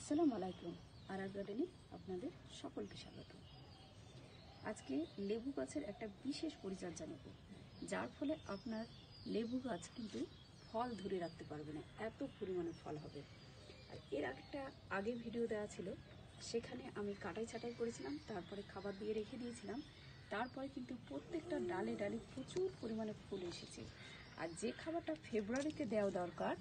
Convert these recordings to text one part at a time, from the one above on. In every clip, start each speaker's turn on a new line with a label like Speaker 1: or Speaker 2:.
Speaker 1: আসসালামু আলাইকুম। আরার গার্ডেনে আপনাদের সকলকে স্বাগত। আজকে লেবু গাছের একটা বিশেষ পরিচর্যা নেব, যার ফলে আপনার লেবু গাছ কিন্তু ফল ধরে রাখতে পারবে না, এত পরিমাণে ফল হবে। আর এর আগে ভিডিও দেওয়া ছিল, সেখানে আমি কাটাই ছাটাই করেছিলাম, তারপরে খাবার দিয়ে রেখে দিয়েছিলাম। তারপরে কিন্তু প্রত্যেকটা ডালে ডালে প্রচুর পরিমাণে ফুল এসেছে। আর যে খাবারটা ফেব্রুয়ারিতে দেওয়া দরকার,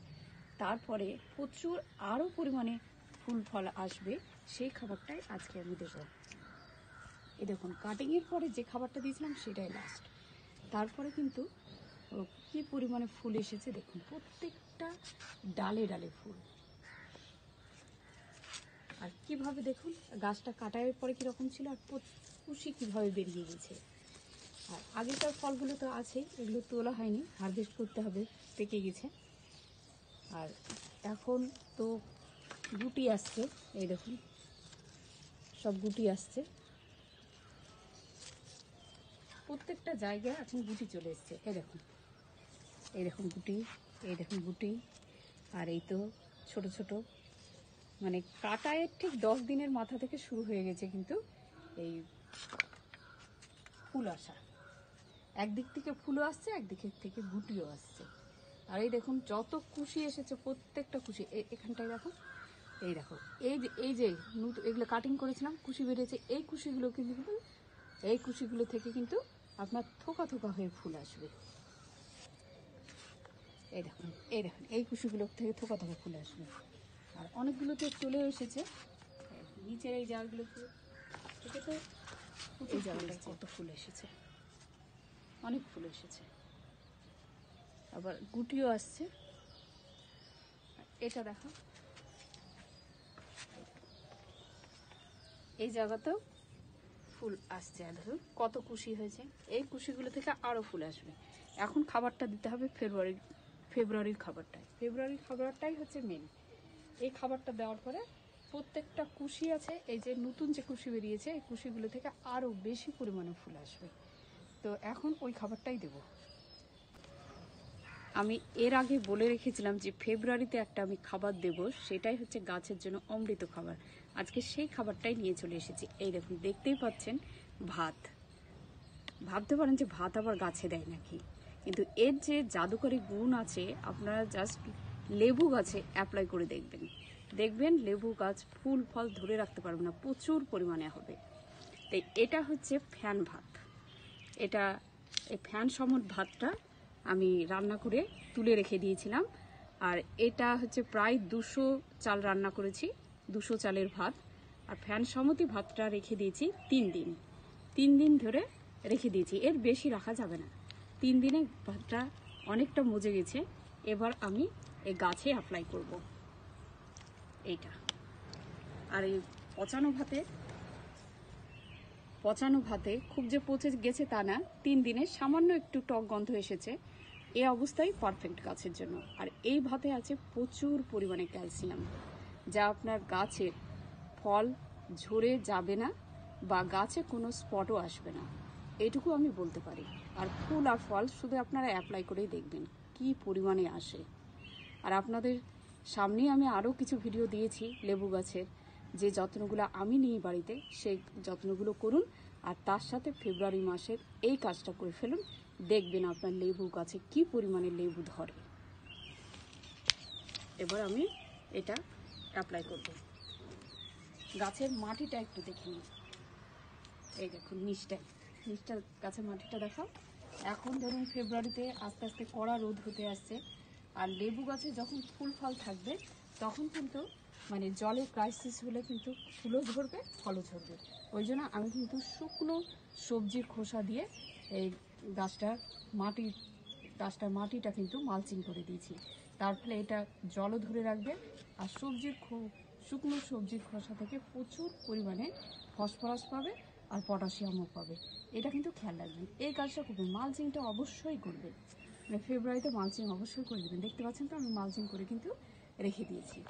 Speaker 1: তারপরে প্রচুর আরও পরিমাণে ফুল ফল আসবে, সেই খাবারটাই আজকে আমি দেব। এই দেখুন, কাটিংয়ের পরে যে খাবারটা দিয়েছিলাম সেটাই লাস্ট। তারপরে কিন্তু কি পরিমাণে ফুল এসেছে দেখুন, প্রত্যেকটা ডালে ডালে ফুল। আর কিভাবে দেখুন, গাছটা কাটাইয়ের পরে কীরকম ছিল, আর কুশি কীভাবে বেরিয়ে গেছে। আর আগেকার ফলগুলো তো আছেই, এগুলো তোলা হয়নি, হারভেস্ট করতে হবে, পেকে গেছে। আর এখন তো গুটি আসছে, এই দেখুন সব গুটি আসছে, প্রত্যেকটা জায়গায় এখন গুটি চলে এসছে। এই দেখুন গুটি, এই দেখুন গুটি। আর এই তো ছোট ছোট, মানে কাটায়ের ঠিক 10 দিনের মাথা থেকে শুরু হয়ে গেছে কিন্তু এই ফুল আসা। একদিক থেকে ফুলও আসছে, একদিক থেকে গুটিও আসছে। আর এই দেখুন যত কুশি এসেছে, প্রত্যেকটা কুশি এখানটায় দেখো, এই দেখো, এই যে নতুন এগুলো কাটিং করেছিলাম, কুশি বেরিয়েছে। এই কুশিগুলো কিন্তু এই কুশিগুলো থেকে কিন্তু আপনার থোকা থোকা হয়ে ফুল আসবে। এই দেখুন, এই কুশিগুলো থেকে থোকা থোকা ফুল আসবে। আর অনেকগুলোতে চলেও এসেছে, নিচের এই জারগুলো থেকে তো এই জায়গাটায় কত ফুল এসেছে, অনেক ফুল এসেছে। আবার গুটিও আসছে। এটা দেখো, এই জায়গাতেও ফুল আসছে। দেখুন কত কুশি হয়েছে, এই কুশিগুলো থেকে আরও ফুল আসবে। এখন খাবারটা দিতে হবে ফেব্রুয়ারির খাবারটাই হচ্ছে মেন। এই খাবারটা দেওয়ার পরে প্রত্যেকটা কুশি আছে, এই যে নতুন যে কুশি বেরিয়েছে, এই কুশিগুলো থেকে আরও বেশি পরিমাণে ফুল আসবে। তো এখন ওই খাবারটাই দেব। আমি এর আগে বলে রেখেছিলাম যে ফেব্রুয়ারিতে একটা আমি খাবার দেব, সেটাই হচ্ছে গাছের জন্য অমৃত খাবার। আজকে সেই খাবারটাই নিয়ে চলে এসেছি। এই দেখুন, দেখতেই পাচ্ছেন ভাত। ভাবতে পারেন যে ভাত আবার গাছে দেয় নাকি, কিন্তু এর যে জাদুকরী গুণ আছে, আপনারা জাস্ট লেবু গাছে অ্যাপ্লাই করে দেখবেন লেবু গাছ ফুল ফল ধরে রাখতে পারবে না, প্রচুর পরিমাণে হবে। তাই এটা হচ্ছে ফ্যান ভাত। এই ফ্যান সমত ভাতটা আমি রান্না করে তুলে রেখে দিয়েছিলাম। আর এটা হচ্ছে প্রায় 200 চাল রান্না করেছি, 200 চালের ভাত। আর ফ্যান সমতি ভাতটা রেখে দিয়েছি 3 দিন ধরে রেখে দিয়েছি, এর বেশি রাখা যাবে না। 3 দিনে ভাতটা অনেকটা মজে গেছে। এবার আমি এই গাছে অ্যাপ্লাই করব এইটা। আর এই পচানো ভাতে খুব যে পচে গেছে তা না, 3 দিনে সামান্য একটু টক গন্ধ এসেছে, এই অবস্থায় পারফেক্ট গাছের জন্য। আর এই ভাতে আছে প্রচুর পরিমাণে ক্যালসিয়াম, যা আপনার গাছের ফল ঝরে যাবে না বা গাছে কোনো স্পটও আসবে না, এইটুকু আমি বলতে পারি। আর ফুল আর ফল শুধু আপনারা অ্যাপ্লাই করেই দেখবেন কি পরিমাণে আসে। আর আপনাদের সামনেই আমি আরও কিছু ভিডিও দিয়েছি লেবু গাছের, যে যত্নগুলো আমি নিই বাড়িতে, সেই যত্নগুলো করুন। আর তার সাথে ফেব্রুয়ারি মাসের এই কাজটা করে ফেলুন, দেখবেন আপনার লেবু গাছে কি পরিমাণে লেবু ধরে। এবার আমি এটা অ্যাপ্লাই করব। গাছের মাটিটা একটু দেখে নিন, এই দেখুন নিচটা গাছের মাটিটা দেখাও। এখন ধরুন ফেব্রুয়ারিতে আস্তে আস্তে কড়া রোদ হতে আসছে, আর লেবু গাছে যখন ফুল ফল থাকবে, তখন কিন্তু মানে জলের ক্রাইসিস হলে কিন্তু ফুলও ঝরবে, ফলও ঝরবে। ওই জন্য আমি কিন্তু শুকনো সবজির খোসা দিয়ে এই গাছটার মাটিটা কিন্তু মালচিং করে দিয়েছি। তার ফলে এটা জলও ধরে রাখবে, আর শুকনো সবজির খোসা থেকে প্রচুর পরিমাণে ফসফরাস পাবে আর পটাশিয়ামও পাবে। এটা কিন্তু খেয়াল রাখবেন, এই কাজটা করবেন। মালচিংটা অবশ্যই করবেন, মানে ফেব্রুয়ারিতে মালচিং অবশ্যই করে দেবেন। দেখতে পাচ্ছেন তো, আমি মালচিং করে কিন্তু রেখে দিয়েছি।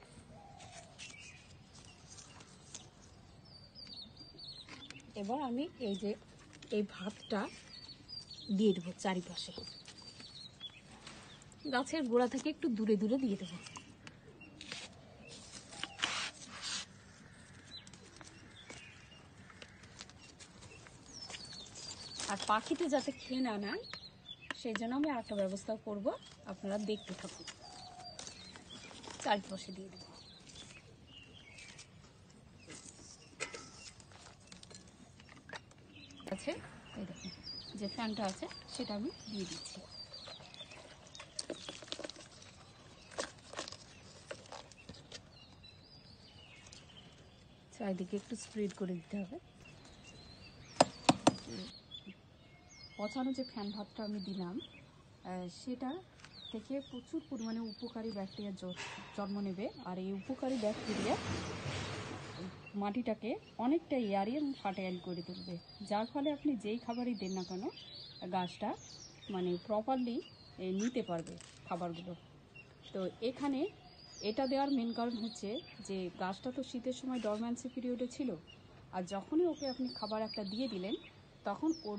Speaker 1: এবার আমি এই ভাতটা দিয়ে দেবো চারিপাশে, গাছের গোড়া থেকে একটু দূরে দূরে দিয়ে দেবো। আর পাখিতে যাতে খেয়ে না নেয় সেই জন্য আমি আরেকটা ব্যবস্থা করব, আপনারা দেখতে থাকুন। চারপাশে দিয়ে দেবো। আছে এই দেখুন, যে ফ্যানটা আছে সেটা আমি দিয়ে দিচ্ছি। চারিদিকে একটু স্প্রেড করে দিতে হবে। পচানো যে ফ্যান ভাতটা আমি দিলাম সেটা থেকে প্রচুর পরিমাণে উপকারী ব্যাকটেরিয়া জন্ম নেবে। আর এই উপকারী ব্যাকটেরিয়া মাটিটাকে অনেকটা এয়ারি এবং ফার্টাইল করে তুলবে, যার ফলে আপনি যেই খাবারই দেন না কেন গাছটা মানে প্রপারলি নিতে পারবে খাবারগুলো। তো এখানে এটা দেওয়ার মেন কারণ হচ্ছে যে গাছটা তো শীতের সময় ডরম্যান্সি পিরিয়ডে ছিল, আর যখনই ওকে আপনি খাবার একটা দিয়ে দিলেন তখন ওর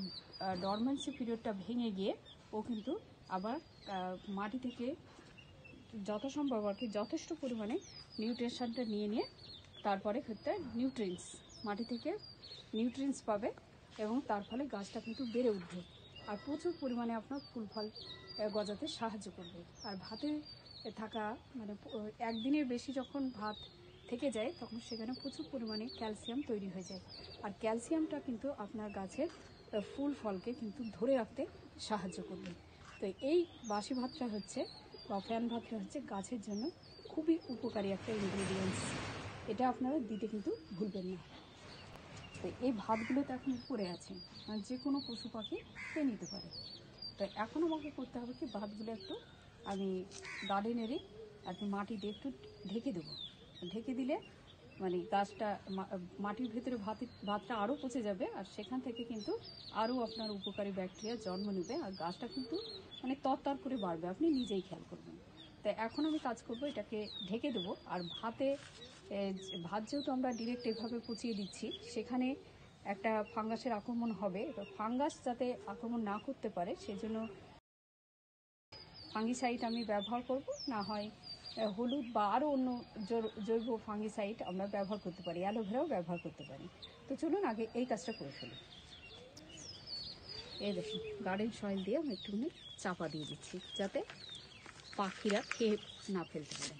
Speaker 1: ডরম্যান্সি পিরিয়ডটা ভেঙে গিয়ে ও কিন্তু আবার মাটি থেকে যত সম্ভব আর কি যথেষ্ট পরিমাণে নিউট্রিশনটা নিয়ে তারপরে ক্ষেত্রে নিউট্রিয়েন্টস মাটি থেকে নিউট্রিয়েন্টস পাবে এবং তার ফলে গাছটা কিন্তু বেড়ে উঠবে আর প্রচুর পরিমাণে আপনার ফুল ফল গজাতে সাহায্য করবে। আর ভাতে থাকা মানে একদিনের বেশি যখন ভাত থেকে যায় তখন সেখানে প্রচুর পরিমাণে ক্যালসিয়াম তৈরি হয়ে যায়, আর ক্যালসিয়ামটা কিন্তু আপনার গাছের ফুল ফলকে কিন্তু ধরে রাখতে সাহায্য করবে। তো এই বাসি ভাতটা হচ্ছে বা ফ্যান ভাতটা হচ্ছে গাছের জন্য খুবই উপকারী একটা ইনগ্রিডিয়েন্টস, এটা আপনারা দিতে কিন্তু ভুলবেন না। তো এই ভাতগুলো তো এখন উপরে আছে, যে কোনো পশু পাখি খেয়ে নিতে পারে। তো এখন আমাকে করতে হবে কি ভাতগুলো একটু আমি গার্ডেনেরই আর কি মাটি দিয়ে একটু ঢেকে দেবো। ঢেকে দিলে মানে গাছটা মাটির ভেতরে ভাতটা আরও পচে যাবে আর সেখান থেকে কিন্তু আরও আপনার উপকারী ব্যাকটেরিয়া জন্ম নেবে আর গাছটা কিন্তু মানে তরতর করে বাড়বে, আপনি নিজেই খেয়াল করবেন। তো এখন আমি কাজ করব এটাকে ঢেকে দেবো। আর ভাত যেহেতু আমরা ডিরেক্ট এভাবে পচিয়ে দিচ্ছি সেখানে একটা ফাঙ্গাসের আক্রমণ হবে, তো ফাঙ্গাস যাতে আক্রমণ না করতে পারে সেজন্য ফাঙ্গিসাইড আমি ব্যবহার করব, না হয় হলুদ বা আরও অন্য জৈব ফাঙ্গিসাইড আমরা ব্যবহার করতে পারি, অ্যালোভেরাও ব্যবহার করতে পারি। তো চলুন আগে এই কাজটা করে ফেলি। এই দেখুন গার্ডেন সয়েল দিয়ে আমি একটুখানি চাপা দিয়ে দিচ্ছি যাতে পাখিরা খেয়ে না ফেলতে পারে।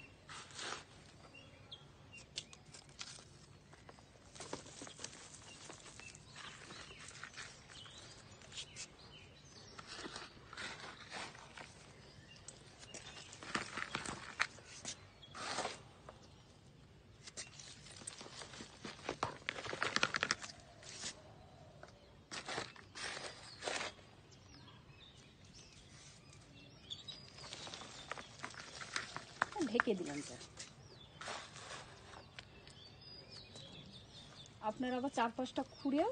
Speaker 1: ঢেকে দিলাম। তো আপনারা আবার চারপাশটা খুঁড়েও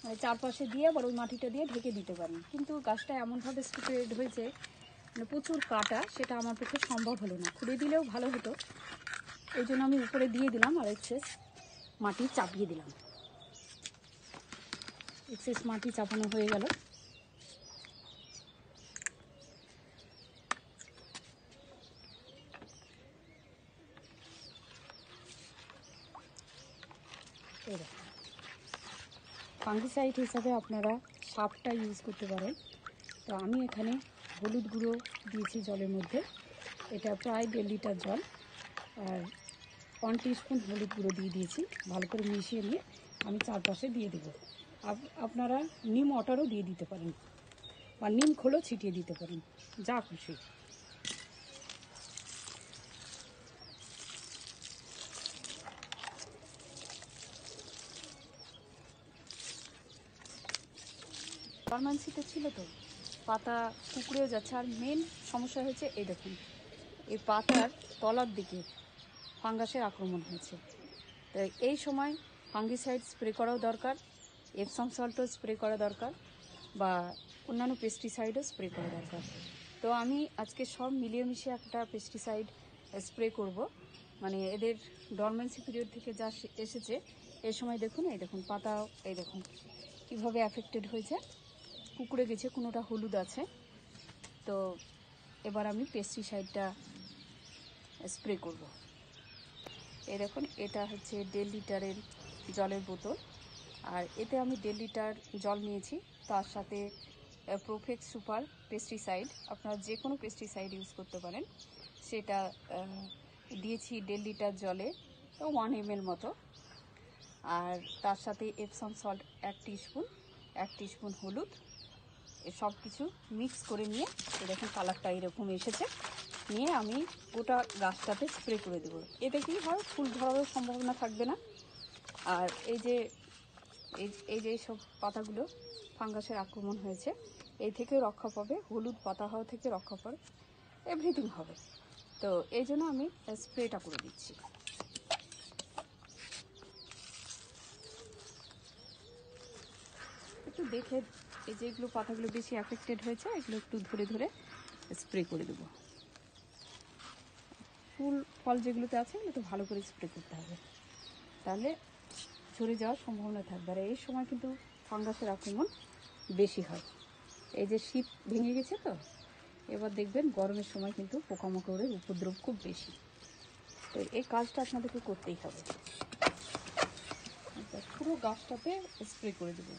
Speaker 1: মানে চারপাশে দিয়ে আবার ওই মাটিটা দিয়ে ঢেকে দিতে পারেন, কিন্তু গাছটা এমনভাবে স্প্রেড হয়েছে মানে প্রচুর কাটা, সেটা আমার পক্ষে সম্ভব হলো না। খুঁড়ে দিলেও ভালো হতো, এই জন্য আমি উপরে দিয়ে দিলাম আর এক্সেস মাটি চাপিয়ে দিলাম। এক্সেস মাটি চাপানো হয়ে গেল। ফাঙ্গিসাইড হিসাবে আপনারা সাপটা ইউজ করতে পারেন। তো আমি এখানে হলুদ গুঁড়ো দিয়েছি জলের মধ্যে, এটা প্রায় 1.5 লিটার জল, আর 1 টিস্পুন হলুদ গুঁড়ো দিয়ে দিয়েছি। ভালো করে মিশিয়ে নিয়ে আমি চারপাশে দিয়ে দেবো। আপনারা নিম ওয়াটারও দিয়ে দিতে পারেন বা নিম খোলও ছিটিয়ে দিতে পারেন, যা খুশি। ডরম্যান্সিতে ছিল তো পাতা কুঁকড়েও যাচ্ছে, আর মেন সমস্যা হয়েছে এই দেখুন এই পাতার তলার দিকে ফাঙ্গাসের আক্রমণ হয়েছে। তো এই সময় ফাঙ্গিসাইড স্প্রে করাও দরকার, এপসম সল্টও স্প্রে করা দরকার বা অন্যান্য পেস্টিসাইডও স্প্রে করা দরকার। তো আমি আজকে সব মিলিয়ে মিশিয়ে একটা পেস্টিসাইড স্প্রে করব, মানে এদের ডরমেন্সি পিরিয়ড থেকে যা এসেছে এই সময় দেখুন এই দেখুন পাতা এই দেখুন কীভাবে অ্যাফেক্টেড হয়েছে, কুঁকড়ে গেছে, কোনোটা হলুদ আছে। তো এবার আমি পেস্টিসাইডটা স্প্রে করব। এই দেখুন এটা হচ্ছে 1.5 লিটারের জলের বোতল, আর এতে আমি 1.5 লিটার জল নিয়েছি, তার সাথে প্রোফেক্স সুপার পেস্টিসাইড, আপনারা যে কোনো পেস্টিসাইড ইউজ করতে পারেন, সেটা দিয়েছি 1.5 লিটার জলে, তো 1 ml মতো। আর তার সাথে এপসম সল্ট 1 টিস্পুন, 1 টিস্পুন হলুদ, সব কিছু মিক্স করে নিয়ে দেখুন কালারটা এরকম এসেছে, নিয়ে আমি গোটা গাছটাতে স্প্রে করে দেবো। এতে কি হয়, ফুল ধরারও সম্ভাবনা থাকবে না। আর এই যে সব পাতাগুলো ফাঙ্গাসের আক্রমণ হয়েছে, এই থেকে রক্ষা পাবে, হলুদ পাতা হওয়া থেকে রক্ষা পাবে, এভরিথিং হবে। তো এই জন্য আমি স্প্রেটা করে দিচ্ছি। একটু দেখে, এই যেগুলো পাতাগুলো বেশি অ্যাফেক্টেড হয়েছে, এগুলো একটু ধরে ধরে স্প্রে করে দেবো। ফুল ফল যেগুলোতে আছে এগুলো তো ভালো করে স্প্রে করতে হবে, তাহলে ঝরে যাওয়ার সম্ভাবনা থাকবে। আর এই সময় কিন্তু ফাঙ্গাসের আক্রমণ বেশি হয়। এই যে শীত ভেঙে গেছে, তো এবার দেখবেন গরমের সময় কিন্তু পোকামাকড়ের উপদ্রব খুব বেশি। তো এই কাজটা আপনাদেরকে করতেই হবে। পুরো গাছটাতে স্প্রে করে দেবো।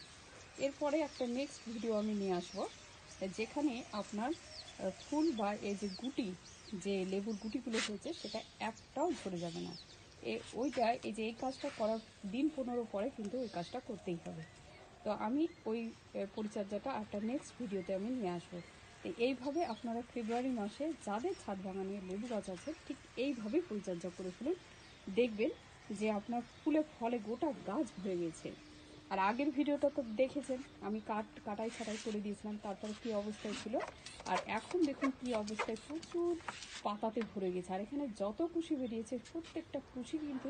Speaker 1: এরপরে একটা নেক্সট ভিডিও আমি নিয়ে আসবো, যেখানে আপনার ফুল বা এই যে গুটি, যে লেবুর গুটিগুলো হয়েছে, সেটা একটাও ঝরে যাবে না। ওইটা, এই যে এই কাজটা করার দিন 15 পরে কিন্তু ওই কাজটা করতেই হবে। তো আমি ওই পরিচর্যাটা একটা নেক্সট ভিডিওতে আমি নিয়ে আসবো। তো এইভাবে আপনারা ফেব্রুয়ারি মাসে যাদের ছাদ বাগানে লেবু গাছ আছে, ঠিক এইভাবেই পরিচর্যা করে ফেলুন, দেখবেন যে আপনার ফুলে ফলে গোটা গাছ ভরে গেছে। আর আগের ভিডিওটা তো দেখেছেন, আমি কাটাই ছাটাই করে দিয়েছিলাম, তারপরে কী অবস্থায় ছিল। আর এখন দেখুন কী অবস্থায়, প্রচুর পাতাতে ভরে গেছে। আর এখানে যত কুশি বেরিয়েছে, প্রত্যেকটা কুশি কিন্তু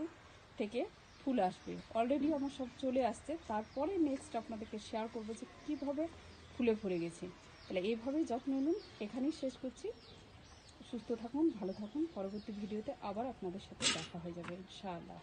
Speaker 1: থেকে ফুল আসবে। অলরেডি আমার সব চলে আসছে, তারপরে নেক্সট আপনাদেরকে শেয়ার করবো যে কীভাবে ফুলে ভরে গেছে। তাহলে এইভাবেই যত্ন নিন। এখানেই শেষ করছি। সুস্থ থাকুন, ভালো থাকুন। পরবর্তী ভিডিওতে আবার আপনাদের সাথে দেখা হয়ে যাবে ইনশাআল্লাহ।